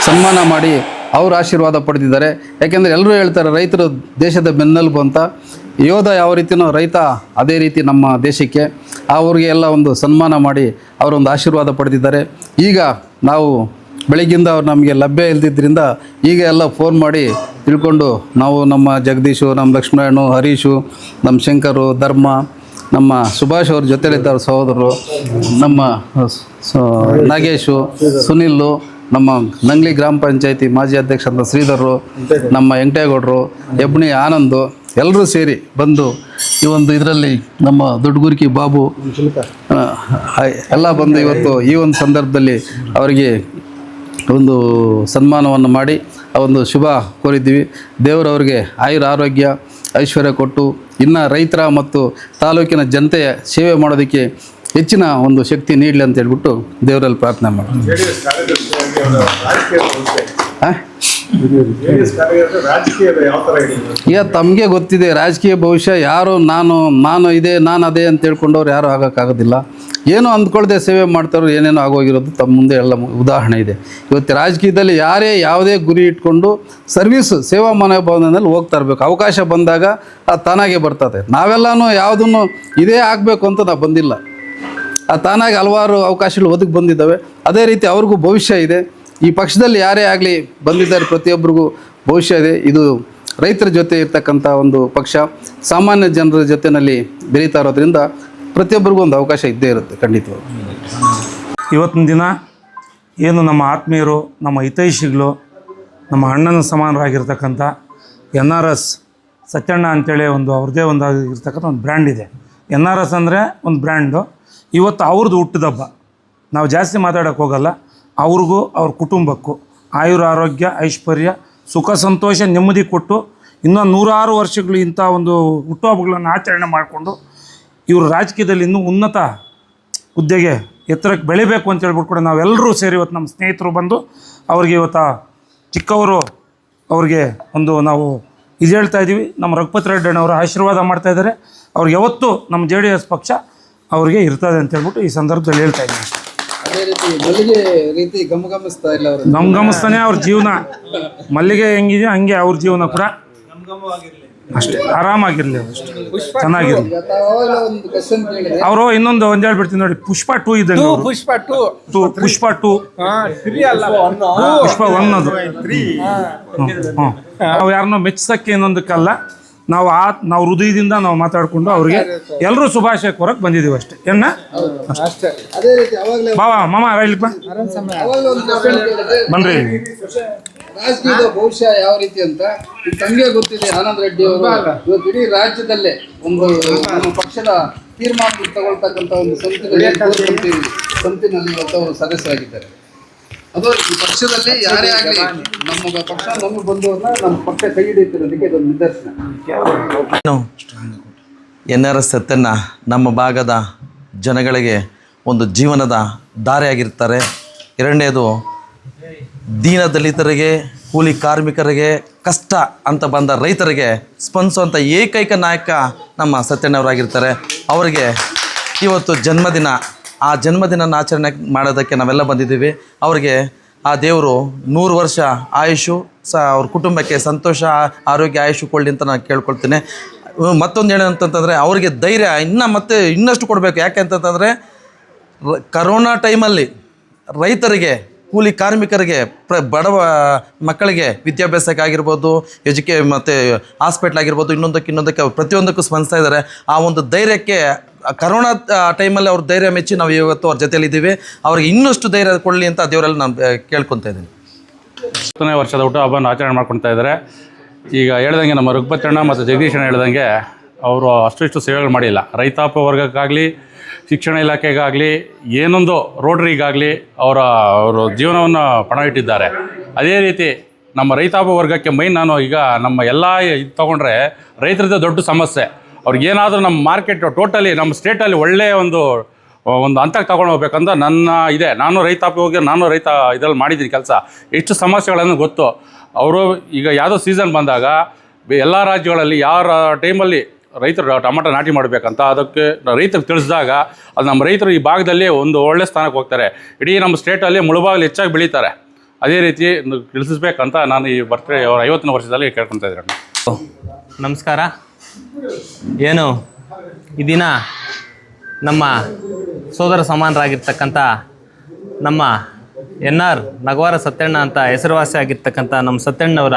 ಸನ್ಮಾನ ಮಾಡಿ ಅವ್ರ ಆಶೀರ್ವಾದ ಪಡೆದಿದ್ದಾರೆ. ಯಾಕೆಂದರೆ ಎಲ್ಲರೂ ಹೇಳ್ತಾರೆ ರೈತರು ದೇಶದ ಬೆನ್ನೆಲುಬು ಅಂತ. ಯೋಧ ಯಾವ ರೀತಿಯೋ ರೈತ ಅದೇ ರೀತಿ ನಮ್ಮ ದೇಶಕ್ಕೆ. ಅವ್ರಿಗೆ ಎಲ್ಲ ಒಂದು ಸನ್ಮಾನ ಮಾಡಿ ಅವರೊಂದು ಆಶೀರ್ವಾದ ಪಡೆದಿದ್ದಾರೆ. ಈಗ ನಾವು ಬೆಳಗ್ಗಿಂದ ಅವ್ರು ನಮಗೆ ಲಭ್ಯ ಇಲ್ದಿದ್ದರಿಂದ ಈಗ ಎಲ್ಲ ಫೋನ್ ಮಾಡಿ ತಿಳ್ಕೊಂಡು ನಾವು ನಮ್ಮ ಜಗದೀಶು, ನಮ್ಮ ಲಕ್ಷ್ಮಣನು, ಹರೀಶು, ನಮ್ಮ ಶಂಕರು, ಧರ್ಮ, ನಮ್ಮ ಸುಭಾಷ್ ಅವ್ರ ಜೊತೆಲಿದ್ದವ್ರ ಸಹೋದರರು, ನಮ್ಮ ನಾಗೇಶು, ಸುನಿಲ್ಲು, ನಮ್ಮ ನಂಗ್ಲಿ ಗ್ರಾಮ ಪಂಚಾಯತಿ ಮಾಜಿ ಅಧ್ಯಕ್ಷ ಅಂತ ಶ್ರೀಧರರು, ನಮ್ಮ ವೆಂಕಟೇಗೌಡರು, ಹೆಬ್ಣಿ ಆನಂದು ಎಲ್ಲರೂ ಸೇರಿ ಬಂದು ಈ ಒಂದು ಇದರಲ್ಲಿ ನಮ್ಮ ದೊಡ್ಡಗುರ್ಕಿ ಬಾಬು ಎಲ್ಲ ಬಂದು ಇವತ್ತು ಈ ಒಂದು ಸಂದರ್ಭದಲ್ಲಿ ಅವರಿಗೆ ಒಂದು ಸನ್ಮಾನವನ್ನು ಮಾಡಿ ಆ ಒಂದು ಶುಭ ಕೋರಿದ್ದೀವಿ. ದೇವರವ್ರಿಗೆ ಆಯುರ ಆರೋಗ್ಯ ಐಶ್ವರ್ಯ ಕೊಟ್ಟು ಇನ್ನು ರೈತರ ಮತ್ತು ತಾಲೂಕಿನ ಜನತೆಯ ಸೇವೆ ಮಾಡೋದಕ್ಕೆ ಹೆಚ್ಚಿನ ಒಂದು ಶಕ್ತಿ ನೀಡಲಿ ಅಂತ ಹೇಳ್ಬಿಟ್ಟು ದೇವರಲ್ಲಿ ಪ್ರಾರ್ಥನೆ ಮಾಡ್ತೀವಿ. ಈಗ ತಮಗೆ ಗೊತ್ತಿದೆ ರಾಜಕೀಯ ಭವಿಷ್ಯ. ಯಾರು ನಾನು ಇದೆ ನಾನು ಅದೇ ಅಂತ ಹೇಳ್ಕೊಂಡವ್ರು ಯಾರು ಆಗೋಕ್ಕಾಗೋದಿಲ್ಲ. ಏನೋ ಅಂದ್ಕೊಳ್ದೆ ಸೇವೆ ಮಾಡ್ತಾರೋ ಏನೇನೋ ಆಗೋಗಿರೋದು ತಮ್ಮ ಮುಂದೆ ಎಲ್ಲ ಉದಾಹರಣೆ ಇದೆ. ಇವತ್ತು ರಾಜಕೀಯದಲ್ಲಿ ಯಾರೇ ಯಾವುದೇ ಗುರಿ ಇಟ್ಕೊಂಡು ಸರ್ವೀಸು ಸೇವಾ ಮನೋಭಾವನೆಯಲ್ಲಿ ಹೋಗ್ತಾ ಇರಬೇಕು. ಅವಕಾಶ ಬಂದಾಗ ಅದು ತಾನಾಗೆ ಬರ್ತದೆ. ನಾವೆಲ್ಲನೂ ಯಾವುದನ್ನು ಇದೇ ಆಗಬೇಕು ಅಂತ ನಾವು ಬಂದಿಲ್ಲ. ಅದು ತಾನಾಗಿ ಹಲವಾರು ಅವಕಾಶಗಳು ಒದಗಿ ಬಂದಿದ್ದಾವೆ. ಅದೇ ರೀತಿ ಅವ್ರಿಗೂ ಭವಿಷ್ಯ ಇದೆ. ಈ ಪಕ್ಷದಲ್ಲಿ ಯಾರೇ ಆಗಲಿ ಬಂದಿದ್ದಾರೆ, ಪ್ರತಿಯೊಬ್ಬರಿಗೂ ಭವಿಷ್ಯ ಇದೆ. ಇದು ರೈತರ ಜೊತೆ ಇರ್ತಕ್ಕಂಥ ಒಂದು ಪಕ್ಷ, ಸಾಮಾನ್ಯ ಜನರ ಜೊತೆಯಲ್ಲಿ ಬೆರೀತಾ ಇರೋದ್ರಿಂದ ಪ್ರತಿಯೊಬ್ಬರಿಗೂ ಒಂದು ಅವಕಾಶ ಇದ್ದೇ ಇರುತ್ತೆ ಖಂಡಿತವಾಗಿ. ಇವತ್ತಿನ ದಿನ ಏನು ನಮ್ಮ ಆತ್ಮೀಯರು, ನಮ್ಮ ಹಿತೈಷಿಗಳು, ನಮ್ಮ ಅಣ್ಣನ ಸಮಾನರಾಗಿರ್ತಕ್ಕಂಥ NRS ಸತ್ಯಣ್ಣ ಅಂತೇಳಿ ಒಂದು ಅವ್ರದ್ದೇ ಒಂದು ಇರ್ತಕ್ಕಂಥ ಒಂದು ಬ್ರ್ಯಾಂಡ್ ಇದೆ. NRS ಅಂದರೆ ಒಂದು ಬ್ರ್ಯಾಂಡು. ಇವತ್ತು ಅವ್ರದ್ದು ಹುಟ್ಟಿದಬ್ಬ. ನಾವು ಜಾಸ್ತಿ ಮಾತಾಡೋಕ್ಕೆ ಹೋಗಲ್ಲ. ಅವ್ರಿಗೂ ಅವ್ರ ಕುಟುಂಬಕ್ಕೂ ಆಯುರ ಆರೋಗ್ಯ ಐಶ್ವರ್ಯ ಸುಖ ಸಂತೋಷ ನೆಮ್ಮದಿ ಕೊಟ್ಟು ಇನ್ನೂ 106 ವರ್ಷಗಳು ಇಂಥ ಒಂದು ಹುಟ್ಟುಹಬ್ಬಗಳನ್ನು ಆಚರಣೆ ಮಾಡಿಕೊಂಡು ಇವರು ರಾಜಕೀಯದಲ್ಲಿ ಇನ್ನೂ ಉನ್ನತ ಹುದ್ದೆಗೆ ಎತ್ತರಕ್ಕೆ ಬೆಳಿಬೇಕು ಅಂತ ಹೇಳ್ಬಿಟ್ಟು ಕೂಡ ನಾವೆಲ್ಲರೂ ಸೇರಿ ಇವತ್ತು ನಮ್ಮ ಸ್ನೇಹಿತರು ಬಂದು ಅವ್ರಿಗೆ ಇವತ್ತು ಚಿಕ್ಕವರು ಅವ್ರಿಗೆ ಒಂದು ನಾವು ಇದು ಹೇಳ್ತಾ ಇದ್ದೀವಿ. ನಮ್ಮ ರಘುಪತಿ ರೆಡ್ಡಣ್ಣವರು ಆಶೀರ್ವಾದ ಮಾಡ್ತಾಯಿದ್ದಾರೆ. ಅವ್ರಿಗೆ ಯಾವತ್ತೂ ನಮ್ಮ JDS ಪಕ್ಷ ಅವ್ರಿಗೆ ಇರ್ತದೆ ಅಂತ ಹೇಳ್ಬಿಟ್ಟು ಈ ಸಂದರ್ಭದಲ್ಲಿ ಹೇಳ್ತಾ ಇದ್ದೀನಿ. ಅದೇ ರೀತಿ ಮಲ್ಲಿಗೆ ರೀತಿ ಗಮಗಮಿಸ್ತಾ ಇಲ್ಲ ಅವರು. ಗಮಗಮಿಸ್ತಾನೆ ಅವ್ರ ಜೀವನ. ಮಲ್ಲಿಗೆ ಹೆಂಗಿದೆಯೋ ಹಂಗೆ ಅವ್ರ ಜೀವನ ಕೂಡ ಅಷ್ಟೇ ಆರಾಮಾಗಿರಲಿ, ಅಷ್ಟೇ ಚೆನ್ನಾಗಿರಲಿ. ಅವರು ಇನ್ನೊಂದು ಹೇಳ್ಬಿಡ್ತೀನಿ ನೋಡಿ, ಪುಷ್ಪ 2 ಇದೆ. ಪುಷ್ಪ 2 ಪುಷ್ಪ 1 ಅದು. ನಾವು ಯಾರನ್ನೋ ಮೆಚ್ಚಕ್ಕೆ ಇನ್ನೊಂದಕ್ಕಲ್ಲ, ನಾವು ಹೃದಯದಿಂದ ನಾವು ಮಾತಾಡ್ಕೊಂಡು ಅವ್ರಿಗೆ ಎಲ್ಲರೂ ಶುಭಾಶಯ ಕೋರಕ್ಕೆ ಬಂದಿದ್ದೀವಿ ಅಷ್ಟೇ. ಏನ ಬಾವಾ ಮಾಮ ಹೇಳಪ್ಪ ಬನ್ರಿ. ರಾಜಕೀಯದ ಭವಿಷ್ಯ ಯಾವ ರೀತಿ ಅಂತ ತಮಗೆ ಗೊತ್ತಿದೆ. ಆನಂದ್ ರೆಡ್ಡಿ ಅವರು ಇವತ್ತು ಇಡೀ ರಾಜ್ಯದಲ್ಲೇ ಒಂದು ನಮ್ಮ ಪಕ್ಷದ ತೀರ್ಮಾನ ತಗೊಳ್ತಕ್ಕಂಥ ಒಂದು ಸಂತಿನಲ್ಲಿ ಇವತ್ತು ಅವರು ಸದಸ್ಯರಾಗಿದ್ದಾರೆ. ಅದು ಈ ಪಕ್ಷದಲ್ಲಿ ಯಾರೇ ಆಗಲಿ ನಮ್ಮ ಪಕ್ಷ ನಮಗೆ ಬಂದವ್ರನ್ನ ನಮ್ಮ ಪಕ್ಷ ಕೈ ಹಿಡಿಯುತ್ತಿರೋದಕ್ಕೆ ಇದೊಂದು ನಿದರ್ಶನ. NRS ಸತ್ಯಣ್ಣ ನಮ್ಮ ಭಾಗದ ಜನಗಳಿಗೆ ಒಂದು ಜೀವನದ ದಾರಿಯಾಗಿರ್ತಾರೆ. ಎರಡನೇದು ದೀನ ದಲಿತರಿಗೆ, ಕೂಲಿ ಕಾರ್ಮಿಕರಿಗೆ, ಕಷ್ಟ ಅಂತ ಬಂದ ರೈತರಿಗೆ ಸ್ಪಂದಿಸುವಂಥ ಏಕೈಕ ನಾಯಕ ನಮ್ಮ ಸತ್ಯಣ್ಣವರಾಗಿರ್ತಾರೆ. ಅವರಿಗೆ ಇವತ್ತು ಜನ್ಮದಿನ. ಆ ಜನ್ಮದಿನ ಆಚರಣೆ ಮಾಡೋದಕ್ಕೆ ನಾವೆಲ್ಲ ಬಂದಿದ್ದೀವಿ. ಅವರಿಗೆ ಆ ದೇವರು 100 ವರ್ಷ ಆಯುಷು ಅವ್ರ ಕುಟುಂಬಕ್ಕೆ ಸಂತೋಷ ಆರೋಗ್ಯ ಆಯುಷು ಕೊಡಲಿ ಅಂತ ನಾನು ಕೇಳ್ಕೊಳ್ತೀನಿ. ಮತ್ತೊಂದು ಏನಂತಂತಂದರೆ ಅವರಿಗೆ ಧೈರ್ಯ ಇನ್ನಷ್ಟು ಕೊಡಬೇಕು. ಯಾಕೆ ಅಂತಂತಂದರೆ ಕರೋನಾ ಟೈಮಲ್ಲಿ ರೈತರಿಗೆ, ಕೂಲಿ ಕಾರ್ಮಿಕರಿಗೆ, ಬಡವ ಮಕ್ಕಳಿಗೆ ವಿದ್ಯಾಭ್ಯಾಸಕ್ಕಾಗಿರ್ಬೋದು, ಮತ್ತು ಹಾಸ್ಪಿಟ್ಲ್ ಆಗಿರ್ಬೋದು, ಇನ್ನೊಂದಕ್ಕೆ ಪ್ರತಿಯೊಂದಕ್ಕೂ ಸ್ಪಂದಿಸ್ತಾ ಇದ್ದಾರೆ. ಆ ಒಂದು ಧೈರ್ಯಕ್ಕೆ ಕರೋನಾ ಟೈಮಲ್ಲಿ ಅವ್ರ ಧೈರ್ಯ ಮೆಚ್ಚಿ ನಾವು ಇವತ್ತು ಅವ್ರ ಜೊತೆಯಲ್ಲಿದ್ದೀವಿ. ಅವ್ರಿಗೆ ಇನ್ನಷ್ಟು ಧೈರ್ಯ ಕೊಡಲಿ ಅಂತ ದೇವರಲ್ಲಿ ನಾನು ಕೇಳ್ಕೊತಾ ಇದ್ದೀನಿ. 10ನೇ ವರ್ಷದ ಹುಟ್ಟುಹಬ್ಬವನ್ನು ಆಚರಣೆ ಮಾಡ್ಕೊಳ್ತಾ ಇದ್ದಾರೆ. ಈಗ ಹೇಳ್ದಂಗೆ ನಮ್ಮ ರಘುಪತಿ ಅಣ್ಣ ಮತ್ತು ಜಗದೀಶ್ ಅಣ್ಣ ಹೇಳ್ದಂಗೆ ಅವರು ಅಷ್ಟು ಸೇವೆಗಳು ಮಾಡಿಲ್ಲ. ರೈತಾಪಿ ವರ್ಗಕ್ಕಾಗಲಿ, ಶಿಕ್ಷಣ ಇಲಾಖೆಗಾಗಲಿ, ಏನೊಂದು ರೋಡ್ರಿಗಾಗಲಿ ಅವರು ಜೀವನವನ್ನು ಪಣ ಇಟ್ಟಿದ್ದಾರೆ. ಅದೇ ರೀತಿ ನಮ್ಮ ರೈತಾಪಿ ವರ್ಗಕ್ಕೆ ನಾನು ಈಗ ನಮ್ಮ ಎಲ್ಲ ಇದು ತೊಗೊಂಡ್ರೆ ರೈತರದ್ದು ದೊಡ್ಡ ಸಮಸ್ಯೆ. ಅವ್ರಿಗೇನಾದರೂ ನಮ್ಮ ಮಾರ್ಕೆಟ್ ಟೋಟಲಿ ನಮ್ಮ ಸ್ಟೇಟಲ್ಲಿ ಒಳ್ಳೆಯ ಒಂದು ಹಂತಕ್ಕೆ ತಗೊಂಡು ಹೋಗ್ಬೇಕಂತ ನಾನು ರೈತಾಪಿ ಹೋಗಿ ನಾನು ರೈತ ಇದರಲ್ಲಿ ಮಾಡಿದ್ದೀನಿ ಕೆಲಸ. ಎಷ್ಟು ಸಮಸ್ಯೆಗಳನ್ನು ಗೊತ್ತು. ಅವರು ಈಗ ಯಾವುದೋ ಸೀಸನ್ ಬಂದಾಗ ಎಲ್ಲ ರಾಜ್ಯಗಳಲ್ಲಿ ಯಾವ ಟೈಮಲ್ಲಿ ರೈತರು ಟೊಮಾಟೊ ನಾಟಿ ಮಾಡಬೇಕಂತ ಅದಕ್ಕೆ ರೈತರಿಗೆ ತಿಳಿಸಿದಾಗ ಅದು ನಮ್ಮ ರೈತರು ಈ ಭಾಗದಲ್ಲಿ ಒಂದು ಒಳ್ಳೆ ಸ್ಥಾನಕ್ಕೆ ಹೋಗ್ತಾರೆ. ಇಡೀ ನಮ್ಮ ಸ್ಟೇಟಲ್ಲಿ ಮುಳುಬಾಗಲು ಹೆಚ್ಚಾಗಿ ಬೆಳೀತಾರೆ. ಅದೇ ರೀತಿ ತಿಳಿಸ್ಬೇಕಂತ ನಾನು ಈ ಬರ್ತ್ಡೇ ಅವ್ರ 50ನೇ ವರ್ಷದಲ್ಲಿ ಕೇಳ್ಕೊತಾ ಇದ್ದೀನಿ. ನಮಸ್ಕಾರ. ಏನು ಈ ದಿನ ನಮ್ಮ ಸೋದರ ಸಮಾನರಾಗಿರ್ತಕ್ಕಂಥ ನಮ್ಮ NR ನಗವಾರ ಸತ್ಯಣ್ಣ ಅಂತ ಹೆಸರುವಾಸಿ ಆಗಿರ್ತಕ್ಕಂಥ ನಮ್ಮ ಸತ್ಯಣ್ಣವರ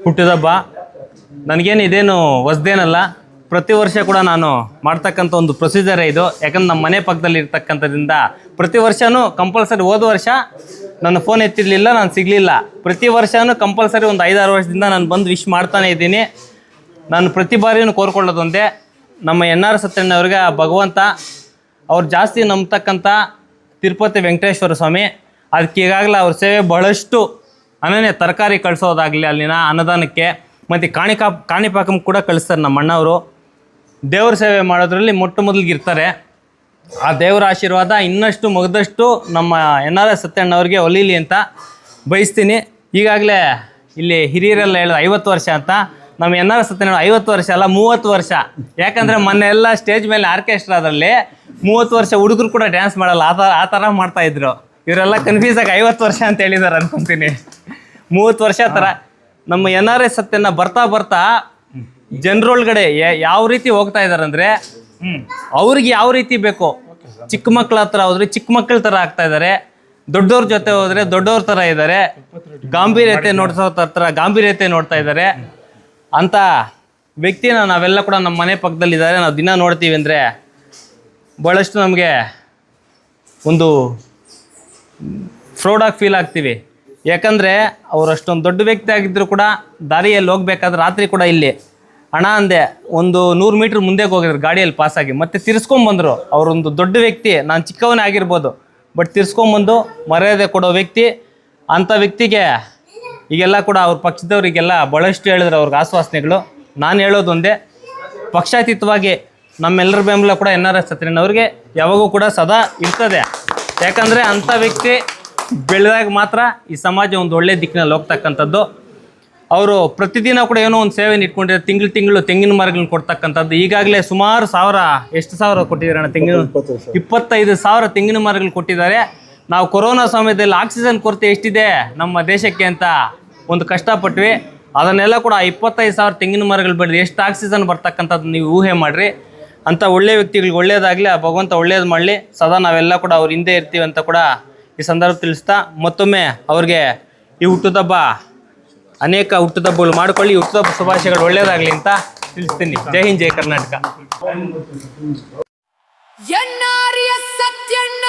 ಹುಟ್ಟಿದಬ್ಬ. ನನಗೇನು ಇದೇನು ಹೊಸ್ದೇನಲ್ಲ, ಪ್ರತಿ ವರ್ಷ ಕೂಡ ನಾನು ಮಾಡ್ತಕ್ಕಂಥ ಒಂದು ಪ್ರೊಸೀಜರೇ ಇದು. ಯಾಕಂದ್ರೆ ನಮ್ಮ ಮನೆ ಪಕ್ಕದಲ್ಲಿ ಇರ್ತಕ್ಕಂಥದ್ರಿಂದ ಪ್ರತಿ ವರ್ಷವೂ ಕಂಪಲ್ಸರಿ, ಹೋದ ವರ್ಷ ನನ್ನ ಫೋನ್ ಎತ್ತಿರಲಿಲ್ಲ, ನಾನು ಸಿಗಲಿಲ್ಲ. ಪ್ರತಿ ವರ್ಷವೂ ಕಂಪಲ್ಸರಿ ಒಂದು 5-6 ವರ್ಷದಿಂದ ನಾನು ಬಂದು ವಿಶ್ ಮಾಡ್ತಾನೇ ಇದ್ದೀನಿ. ನಾನು ಪ್ರತಿ ಬಾರಿಯೂ ಕೋರ್ಕೊಳ್ಳೋದು ಒಂದೇ, ನಮ್ಮ NR ಸತ್ಯಣ್ಣವ್ರಿಗೆ ಭಗವಂತ ಅವ್ರು ಜಾಸ್ತಿ ನಂಬ್ತಕ್ಕಂಥ ತಿರುಪತಿ ವೆಂಕಟೇಶ್ವರ ಸ್ವಾಮಿ. ಅದಕ್ಕೆ ಈಗಾಗಲೇ ಅವ್ರ ಸೇವೆ ಬಹಳಷ್ಟು ಅನನ್ಯ. ತರಕಾರಿ ಕಳಿಸೋದಾಗಲಿ ಅಲ್ಲಿನ ಅನ್ನದಾನಕ್ಕೆ, ಮತ್ತು ಕಾಣಿಪಾಕಂ ಕೂಡ ಕಳಿಸ್ತಾರೆ ನಮ್ಮ ಅಣ್ಣವರು. ದೇವ್ರ ಸೇವೆ ಮಾಡೋದ್ರಲ್ಲಿ ಮೊಟ್ಟ ಮೊದಲಿಗಿರ್ತಾರೆ. ಆ ದೇವರ ಆಶೀರ್ವಾದ ಇನ್ನಷ್ಟು ಮುಗಿದಷ್ಟು ನಮ್ಮ NR ಸತ್ಯಣ್ಣವ್ರಿಗೆ ಒಲೀಲಿ ಅಂತ ಬಯಸ್ತೀನಿ. ಈಗಾಗಲೇ ಇಲ್ಲಿ ಹಿರಿಯರೆಲ್ಲ ಹೇಳೋದು 50 ವರ್ಷ ಅಂತ. ನಮ್ಮ NR ಸತ್ಯಣ್ಣ 50 ವರ್ಷ ಅಲ್ಲ, 30 ವರ್ಷ. ಯಾಕಂದರೆ ಮೊನ್ನೆ ಎಲ್ಲ ಸ್ಟೇಜ್ ಮೇಲೆ ಆರ್ಕೆಸ್ಟ್ರಾದಲ್ಲಿ 30 ವರ್ಷ ಹುಡುಗರು ಕೂಡ ಡ್ಯಾನ್ಸ್ ಮಾಡಲ್ಲ, ಆ ಥರ ಮಾಡ್ತಾಯಿದ್ರು. ಇವರೆಲ್ಲ ಕನ್ಫ್ಯೂಸ್ ಆಗಿ 50 ವರ್ಷ ಅಂತ ಹೇಳಿದ್ದಾರೆ ಅನ್ಕೊತೀನಿ. 30 ವರ್ಷ ಥರ ನಮ್ಮ NR ಸತ್ಯಣ್ಣ ಬರ್ತಾ ಜನರೊಳಗಡೆ ಯಾವ ರೀತಿ ಹೋಗ್ತಾ ಇದ್ದಾರೆ ಅಂದರೆ, ಅವ್ರಿಗೆ ಯಾವ ರೀತಿ ಬೇಕು, ಚಿಕ್ಕ ಮಕ್ಕಳ ಹತ್ರ ಹೋದ್ರೆ ಚಿಕ್ಕ ಮಕ್ಕಳ ಥರ ಆಗ್ತಾ ಇದ್ದಾರೆ, ದೊಡ್ಡವ್ರ ಜೊತೆ ಹೋದರೆ ದೊಡ್ಡವ್ರ ಥರ ಇದ್ದಾರೆ, ಗಾಂಭೀರ್ಯತೆ ನೋಡ್ಸೋ ಥರ ಗಾಂಭೀರ್ಯತೆ ನೋಡ್ತಾ ಇದ್ದಾರೆ ಅಂಥ ವ್ಯಕ್ತಿನ ನಾವೆಲ್ಲ ಕೂಡ ನಮ್ಮ ಮನೆ ಪಕ್ಕದಲ್ಲಿದ್ದಾರೆ. ನಾವು ದಿನ ನೋಡ್ತೀವಿ ಅಂದರೆ ಭಾಳಷ್ಟು ನಮಗೆ ಒಂದು ಪ್ರೌಡಾಗಿ ಫೀಲ್ ಆಗ್ತೀವಿ. ಯಾಕಂದರೆ ಅವ್ರು ಅಷ್ಟೊಂದು ದೊಡ್ಡ ವ್ಯಕ್ತಿ ಆಗಿದ್ದರೂ ಕೂಡ ದಾರಿಯಲ್ಲಿ ಹೋಗ್ಬೇಕಾದ್ರೆ ರಾತ್ರಿ ಕೂಡ ಇಲ್ಲಿ ಹಣ ಅಂದೆ ಒಂದು 100 ಮೀಟ್ರ್ ಮುಂದೆ ಹೋಗಿದ್ರು ಗಾಡಿಯಲ್ಲಿ ಪಾಸಾಗಿ, ಮತ್ತೆ ತಿರ್ಸ್ಕೊಂಬಂದರು. ಅವರೊಂದು ದೊಡ್ಡ ವ್ಯಕ್ತಿ, ನಾನು ಚಿಕ್ಕವನೇ ಆಗಿರ್ಬೋದು, ಬಟ್ ತಿರ್ಸ್ಕೊಂಬಂದು ಮರ್ಯಾದೆ ಕೊಡೋ ವ್ಯಕ್ತಿ. ಅಂಥ ವ್ಯಕ್ತಿಗೆ ಈಗೆಲ್ಲ ಕೂಡ ಅವ್ರ ಪಕ್ಷದವರಿಗೆಲ್ಲ ಭಾಳಷ್ಟು ಹೇಳಿದ್ರು ಅವ್ರಿಗೆ ಆಶ್ವಾಸನೆಗಳು. ನಾನು ಹೇಳೋದು ಒಂದೇ, ಪಕ್ಷಾತೀತವಾಗಿ ನಮ್ಮೆಲ್ಲರ ಬೆಂಬಲ ಕೂಡ NR ಸತ್ಯಣ್ಣವ್ರಿಗೆ ಯಾವಾಗೂ ಕೂಡ ಸದಾ ಇರ್ತದೆ. ಯಾಕಂದರೆ ಅಂಥ ವ್ಯಕ್ತಿ ಬೆಳೆದಾಗ ಮಾತ್ರ ಈ ಸಮಾಜ ಒಂದು ಒಳ್ಳೆ ದಿಕ್ಕಿನಲ್ಲಿ ಹೋಗ್ತಕ್ಕಂಥದ್ದು. ಅವರು ಪ್ರತಿದಿನ ಕೂಡ ಏನೋ ಒಂದು ಸೇವೆನ ಇಟ್ಕೊಂಡಿದ್ದಾರೆ. ತಿಂಗಳು ತೆಂಗಿನ ಮರಗಳನ್ನ ಕೊಡ್ತಕ್ಕಂಥದ್ದು. ಈಗಾಗಲೇ ಸುಮಾರು ಎಷ್ಟು ಸಾವಿರ ಕೊಟ್ಟಿದ್ದಾರೆ ಅಣ್ಣ? 25,000 ತೆಂಗಿನ ಮರಗಳು ಕೊಟ್ಟಿದ್ದಾರೆ. ನಾವು ಕೊರೋನಾ ಸಮಯದಲ್ಲಿ ಆಕ್ಸಿಜನ್ ಕೊರತೆ ಎಷ್ಟಿದೆ ನಮ್ಮ ದೇಶಕ್ಕೆ ಅಂತ ಒಂದು ಕಷ್ಟಪಟ್ವಿ. ಅದನ್ನೆಲ್ಲ ಕೂಡ 25,000 ತೆಂಗಿನ ಮರಗಳು ಬೆಳೆದು ಎಷ್ಟು ಆಕ್ಸಿಜನ್ ಬರ್ತಕ್ಕಂಥದ್ದು ನೀವು ಊಹೆ ಮಾಡಿರಿ. ಅಂಥ ಒಳ್ಳೆ ವ್ಯಕ್ತಿಗಳಿಗೆ ಒಳ್ಳೇದಾಗಲಿ, ಆ ಭಗವಂತ ಒಳ್ಳೇದು ಮಾಡಲಿ. ಸದಾ ನಾವೆಲ್ಲ ಕೂಡ ಅವ್ರ ಹಿಂದೆ ಇರ್ತೀವಿ ಅಂತ ಕೂಡ ಈ ಸಂದರ್ಭ ತಿಳಿಸ್ತಾ, ಮತ್ತೊಮ್ಮೆ ಅವ್ರಿಗೆ ಈ ಹುಟ್ಟುಹಬ್ಬ ಅನೇಕ ಹುಟ್ಟುಹಬ್ಬಗಳು ಮಾಡ್ಕೊಳ್ಳಿ, ಹುಟ್ಟುಹಬ್ಬ ಶುಭಾಶಯಗಳು ಒಳ್ಳೇದಾಗಲಿ ಅಂತ ತಿಳಿಸ್ತೀನಿ. ಜೈ ಹಿಂದ್, ಜೈ ಕರ್ನಾಟಕ. NR ಸತ್ಯಣ್ಣ.